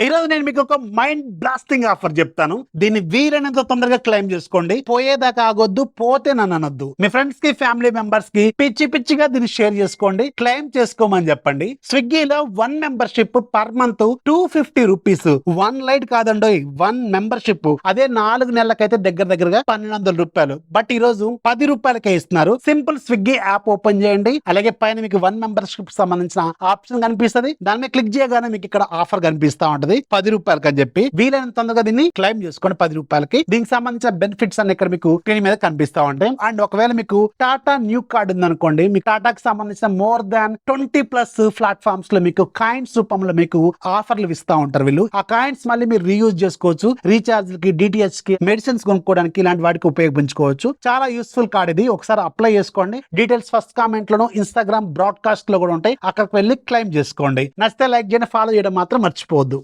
ఈ రోజు నేను మీకు ఒక మైండ్ బ్లాస్టింగ్ ఆఫర్ చెప్తాను. దీన్ని వీలైనంత తొందరగా క్లెయిమ్ చేసుకోండి. పోయేదాకా ఆగొద్దు, పోతే నన్ను అనొద్దు. మీ ఫ్రెండ్స్ కి, ఫ్యామిలీ మెంబర్స్ కి పిచ్చి పిచ్చిగా దీన్ని షేర్ చేసుకోండి. క్లెయిమ్ చేసుకోమని చెప్పండి. స్విగ్గీలో 1 membership per month 250 rupees. 1 lite కాదండో, 1 మెంబర్షిప్. అదే 4 నెలలకైతే దగ్గరగా 1200 రూపాయలు. బట్ ఈ రోజు 10 రూపాయలకే ఇస్తున్నారు. సింపుల్ స్విగ్గీ యాప్ ఓపెన్ చేయండి. అలాగే పైన మీకు 1 మెంబర్షిప్ సంబంధించిన ఆప్షన్ కనిపిస్తుంది. దాని మీద క్లిక్ చేయగానే మీకు ఇక్కడ ఆఫర్ కనిపిస్తా ఉంటది 10 రూపాయలకి అని చెప్పి. వీలైనంత తొందరగా దీన్ని క్లెయిమ్ చేసుకోండి 10 రూపాయలకి. దీనికి సంబంధించిన బెనిఫిట్స్ అన్ని ఇక్కడ మీకు స్క్రీన్ మీద కనిపిస్తా ఉంటాయి. అండ్ ఒకవేళ మీకు టాటా న్యూ కార్డ్ ఉందనుకోండి, మీకు టాటాకి సంబంధించిన మోర్ దాన్ 20+ ప్లాట్ఫామ్స్ లో మీకు కాయిన్స్ రూపంలో మీకు ఆఫర్లు ఇస్తా ఉంటారు వీళ్ళు. ఆ కాయిన్స్ మళ్ళీ మీరు రీయూజ్ చేసుకోవచ్చు. రీఛార్జ్ కి, డిటిహెచ్ కి, మెడిసిన్స్ కొనుక్కోవడానికి, ఇలాంటి వాటికి ఉపయోగించుకోవచ్చు. చాలా యూస్ఫుల్ కార్డ్ ఇది. ఒకసారి అప్లై చేసుకోండి. డీటెయిల్స్ ఫస్ట్ కామెంట్ లోను, ఇన్స్టాగ్రామ్ బ్రాడ్కాస్ట్ లో కూడా ఉంటాయి. అక్కడికి వెళ్ళి క్లెయిమ్ చేసుకోండి. నచ్చితే లైక్ చేయండి, ఫాలో చేయడం మాత్రం మర్చిపోవద్దు.